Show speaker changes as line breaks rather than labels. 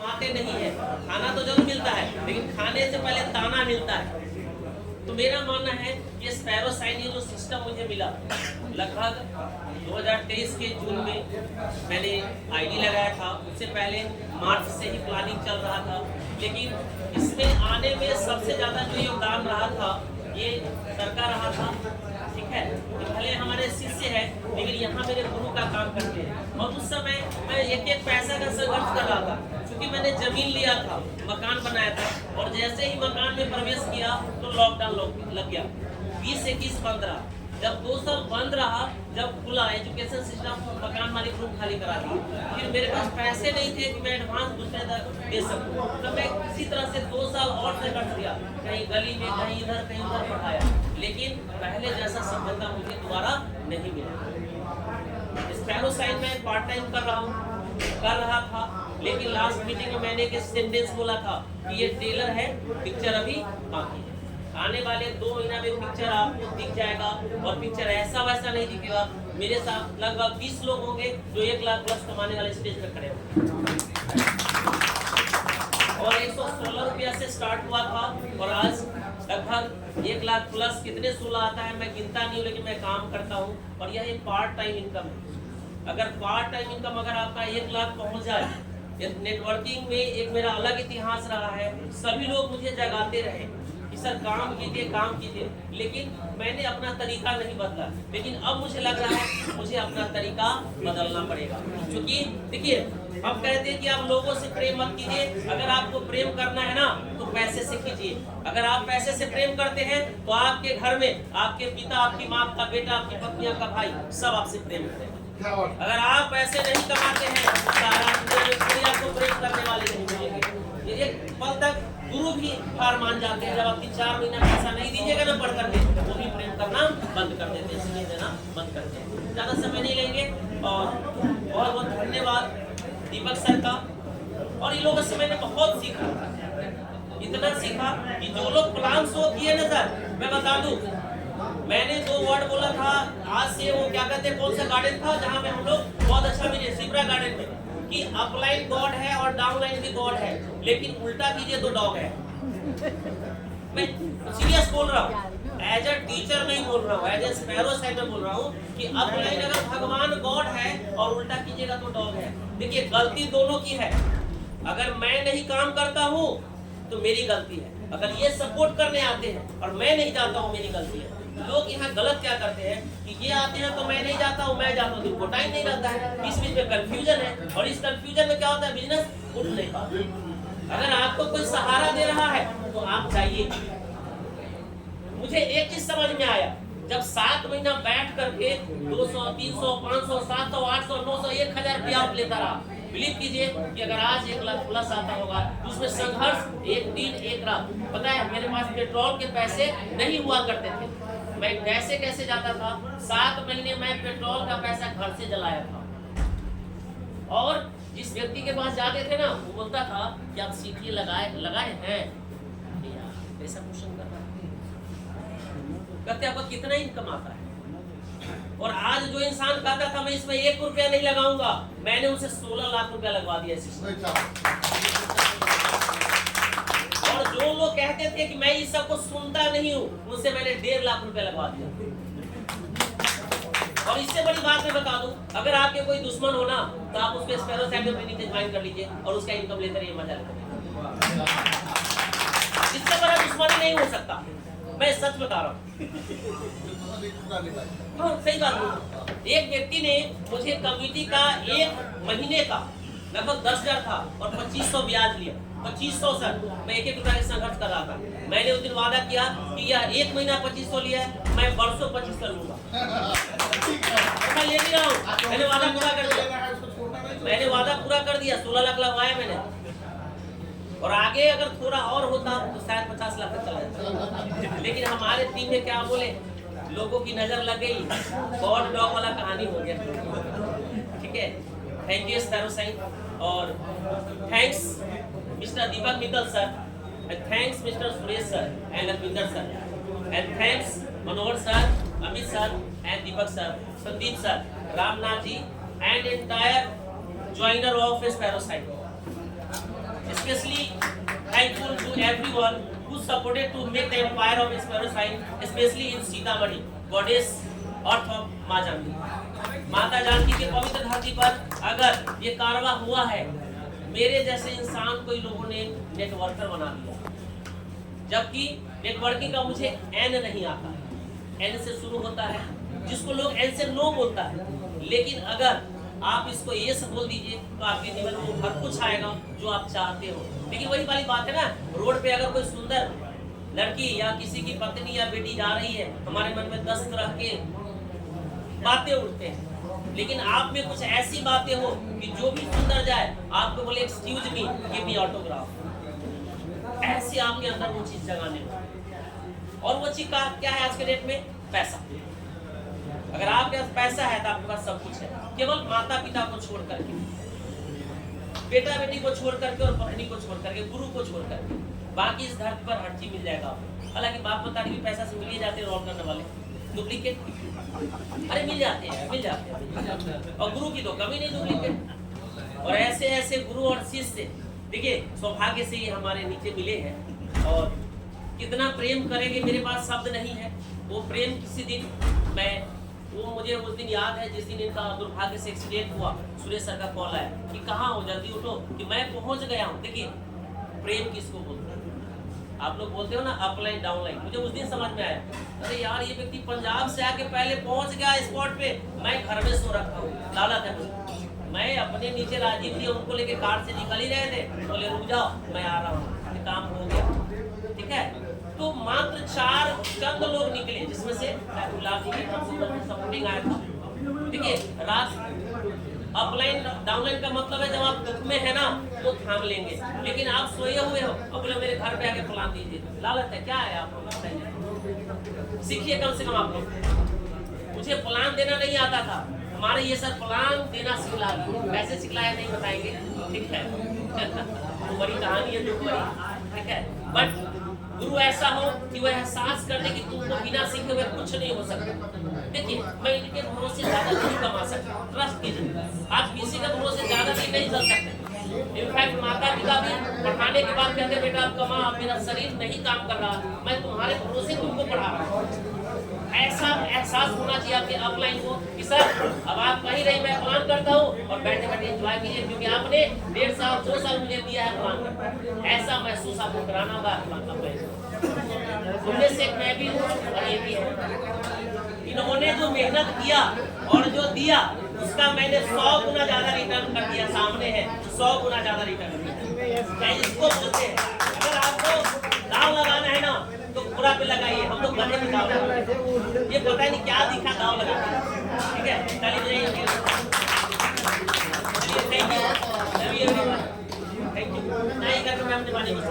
आते नहीं है। खाना तो जरूर मिलता है, लेकिन खाने से पहले दाना मिलता है। तो मेरा मानना है ये स्पैरो साइन ये जो सिस्टम मुझे मिला लगभग 2023 के जून में मैंने आईडी लगाया था। उससे पहले मार्च से ही प्लानिंग चल रहा था, लेकिन इसमें आने में सबसे ज़्यादा जो योगदान रहा था ये सर का रहा था। ठीक है, तो भले हमारे शिष्य है, लेकिन यहाँ मेरे गुरु का काम करते हैं। और उस समय मैं एक एक पैसा का संघर्ष कर रहा था, क्योंकि मैंने जमीन लिया था, मकान बनाया था, और जैसे ही मकान में प्रवेश किया तो लॉकडाउन लग गया 20, 21, 15। जब 2 साल बंद रहा, जब खुला एजुकेशन सिस्टम, मकान मालिक रूम खाली करा दिया। फिर मेरे पास पैसे नहीं थे कि मैं एडवांस दूसरे तक दे सकूं, तो मैं किसी तरह से 2 साल और संघर्ष किया, कहीं गली में, कहीं इधर, कहीं उधर पढ़ाया, लेकिन पहले जैसा सफलता मुझे दोबारा नहीं मिला। स्पैरो साइन में पार्ट टाइम कर रहा था, लेकिन लास्ट मीटिंग में मैंने एक सेंटेंस बोला था कि ये ट्रेलर है, पिक्चर अभी बाकी है। आने वाले 2 महीना में पिक्चर आपको दिख जाएगा, और पिक्चर ऐसा वैसा नहीं दिखेगा। मेरे साथ लगभग 20 लोग होंगे जो 1 लाख प्लस कमाने वाले स्टेज पर खड़े होंगे। और 116 रुपया से स्टार्ट हुआ था, और आज लगभग 1 लाख प्लस कितने 16 आता है मैं गिनता नहीं हूँ, लेकिन मैं काम करता हूँ, और यह एक पार्ट टाइम इनकम है। अगर पार्ट टाइम इनकम अगर आपका 1 लाख पहुँच जाए, नेटवर्किंग में एक मेरा अलग इतिहास रहा है। सभी लोग मुझे जगाते रहे कि सर काम कीजिए, लेकिन मैंने अपना तरीका नहीं बदला। लेकिन अब मुझे लग रहा है मुझे अपना तरीका बदलना पड़ेगा, क्योंकि देखिए हम कहते हैं कि आप लोगों से प्रेम मत कीजिए। अगर आपको प्रेम करना है ना तो पैसे से कीजिए। अगर आप पैसे से प्रेम करते हैं तो आपके घर में आपके पिता, आपकी माँ, आपका बेटा, आपकी पत्नी, आपका भाई सब आपसे प्रेम करेंगे। अगर आप पैसे नहीं कमाते हैं तो आपको प्रेम करने वाले नहीं मिलेंगे। ये पल तक गुरु भी हार मान जाते हैं, जब आपकी 4 महीना पैसा नहीं दीजिएगा ना पढ़ करके, वो भी प्रेम करना बंद कर देते हैं, इसलिए देना बंद करते हैं। ज़्यादा समय नहीं लेंगे, और बहुत बहुत धन्यवाद दीपक सर का। और इन लोगों से मैंने बहुत सीखा, इतना सीखा कि जो लोग प्लान शो किए ना सर, मैं बता दूं, मैंने 2 वर्ड बोला था आज से, वो क्या कहते हैं, कौन सा गार्डन था जहाँ में हम लोग बहुत अच्छा मिले, शिप्रा गार्डन में, कि अपलाइन गॉड है और डाउनलाइन भी गॉड है, लेकिन उल्टा कीजिए तो डॉग है। मैं सीरियस बोल रहा हूँ, एज अ टीचर नहीं बोल रहा हूँ, एज ए स्पैरो साइडर बोल रहा हूँ कि अपलाइन अगर भगवान गॉड है और उल्टा कीजिएगा तो डॉग है। देखिए गलती दोनों की है। अगर मैं नहीं काम करता हूँ तो मेरी गलती है, अगर ये सपोर्ट करने आते हैं और मैं नहीं जाता हूँ मेरी गलती है। लोग यहाँ गलत क्या करते हैं कि ये आते हैं तो मैं नहीं जाता हूँ, मैं जाता हूँ, उनको टाइम नहीं रहता है, बीच में कंफ्यूजन है, और इस कंफ्यूजन में क्या होता है, बिजनेस उठ नहीं पाता। अगर आपको कोई सहारा दे रहा है तो आप चाहिए। मुझे एक चीज समझ में आया, जब 7 महीना बैठ करके 200, 300, 500, 700, 800, 900, 1000 रुपया आप लेता रहा, बिलीव कीजिए कि अगर आज 1 लाख प्लस आता होगा तो उसमें संघर्ष एक दिन एक रात। पता है मेरे पास पेट्रोल के पैसे नहीं हुआ करते थे, मैं कैसे जाता था। 7 महीने मैं पेट्रोल का पैसा घर से जलाया था। और जिस व्यक्ति के पास जाते थे ना, वो बोलता था कि आप सीटी लगाए हैं, कैसा क्वेश्चन कर रहा है, कहते आपका कितना इनकम आता है। और आज जो इंसान कहता था मैं इसमें 1 रुपया नहीं लगाऊंगा, मैंने उसे 16 लाख रुपया लगवा दिया। और जो लोग कहते थे कि मैं इस सब को सुनता नहीं हूँ, उनसे मैंने 1.5 लाख रुपया लगवा दिया। और इससे बड़ी बात मैं बता दूं, अगर आपके कोई दुश्मन हो ना तो आप उसको स्पैरो साइड में नीचे ज्वाइन कर लीजिए और उसका इनकम लेते रहिए, मजा लेते। इससे बड़ा दुश्मन नहीं हो सकता, मैं सच बता रहा हूँ। हाँ सही बात है। एक व्यक्ति ने मुझे कमिटी का 1 महीने का लगभग 10,000 था और 2500 ब्याज लिया। 2500 सर, मैं 1-1 रुपया के संघर्ष कर रहा था। मैंने उस दिन वादा किया कि यह 1 महीना 2500 लिया है, मैं बरसों 2500 लूंगा। मैं ले नहीं रहा हूँ, मैंने वादा पूरा कर दिया। 16 लाख लगवाया मैंने, और आगे अगर थोड़ा और होता तो शायद 50 लाख तक चला जाता। लेकिन हमारे टीम में क्या बोले, लोगों की नजर लग गई, गॉड डॉग वाला कहानी हो गया। ठीक है, थैंक यू स्पैरो साइन, और thanks Mister Deepak Mittal sir, and thanks Mister Suresh sir and Lakhwinder sir, and thanks Manohar sir, Amit sir and Deepak sir, Sandeep sir, Ramnath ji and entire joiner of sparrow sign. especially thankful to everyone who supported to make the empire of Sparrow shine, especially in Sitamarhi, goddess earth of माँ जानकी। माता जानकी के पवित्र धरती पर अगर ये कारवा हुआ है, मेरे जैसे इंसान को लोगों ने नेटवर्कर बना दिया, जबकि नेटवर्किंग का मुझे एन नहीं आता। एन से शुरू होता है, जिसको लोग एन से नो बोलता है, लेकिन अगर आप इसको ये से बोल दीजिए तो आपके जीवन में हर कुछ आएगा जो आप चाहते हो। लेकिन वही वाली बात है ना, रोड पे अगर कोई सुंदर लड़की या किसी की पत्नी या बेटी जा रही है, हमारे मन में 10 तरह के बातें उठते हैं, लेकिन आप में कुछ ऐसी बातें हो कि जो भी सुंदर जाए आपको बोले excuse me, give me autograph. ऐसी आपके अंदर वो चीज जगाने में, और वो चीज का क्या है आज के डेट में? पैसा। अगर आपके पास पैसा है तो आपके पास सब कुछ है। केवल माता पिता को छोड़ करके, बेटा बेटी को छोड़ करके, और पत्नी को छोड़ करके, गुरु को छोड़ करके, बाकी इस धरती पर हर चीज मिल जाएगा आपको। हालांकि बाप मतारी भी पैसा से मिल ही जाते हैं, रोल करने वाले डुप्लीकेट, अरे मिल जाते हैं। और गुरु की तो कमी नहीं डुप्लीकेट। और ऐसे ऐसे गुरु और शिष्य, देखिए सौभाग्य से ये हमारे नीचे मिले हैं, और कितना प्रेम करेंगे मेरे पास शब्द नहीं है। वो प्रेम किसी दिन मुझे उस दिन याद है जिस दिन इनका दुर्भाग्य से एक्सीडेंट हुआ, सुरेश सर का कॉल आया कि कहाँ हो, जल्दी उठो, कि मैं पहुंच गया हूँ। देखिए प्रेम किसको बोलते हैं? आप लोग बोलते हो ना अपलाइन डाउनलाइन। मुझे उस दिन समझ में आया, अरे यार ये व्यक्ति पंजाब से आके पहले पहुंच गया स्पॉट पे, मैं घर में सो रखा हूँ। लालच है मुझे, मैं अपने नीचे राजीव जी उनको लेके कार से निकल ही रहे थे, बोले रुक जाओ मैं आ रहा हूँ, काम हो गया। ठीक है, तो मात्र 4 चंद लोग निकले, जिसमें से गुलाब जी की तरफ से सपोर्टिंग आया था। देखिए रात अपलाइन डाउनलाइन का मतलब है जब आप दुख में है ना तो थाम लेंगे, लेकिन आप सोए हुए हो और बोले मेरे घर पे आके प्लान दीजिए। लालच है, क्या है आप लोग बताइए, सीखिए कम से कम आप लोग। मुझे प्लान देना नहीं आता था, हमारे ये सर प्लान देना सिखला दिए, कैसे सिखलाया नहीं बताएंगे, ठीक है। तो बड़ी कहानी है दुख बड़ी, ठीक है। बट गुरु ऐसा हो कि वह एहसास करने की तुमको बिना सीखे हुए कुछ नहीं हो सकता। देखिए मैं इनके भरोसे ज्यादा नहीं कमा सकता, ट्रस्ट कीजिए, आप किसी के भरोसे ज्यादा भी नहीं चल सकते। इनफैक्ट माता पिता भी पढ़ाने के बाद कहते बेटा आप कमा, मेरा शरीर नहीं काम कर रहा, मैं तुम्हारे भरोसे तुमको पढ़ा रहा हूँ। ऐसा एहसास होना चाहिए आपके अपलाइन को कि सर अब आप कहीं रही मैं प्लान करता हूँ और बैठे बैठे एंजॉय कीजिए, क्योंकि आपने 1.5 साल 2 साल मुझे दिया है प्लान। ऐसा महसूस आपको कराना होगा अपलाइन। उनमें से मैं भी हूँ और ये भी है। इन्होंने जो मेहनत किया और जो दिया उसका मैंने 100 गुना ज्यादा रिटर्न कर दिया, सामने है 100 गुना ज्यादा रिटर्न दिया। इसको बोलते हैं अगर आपको दाव लगाना है ना तो पूरा पे लगाइए, हम लोग गले में दाव लगाते हैं। ये पता नहीं क्या दिखा दाव लगाते हैं, ठीक है। चलिए थैंक यू नहीं करके मैं अपने बारे में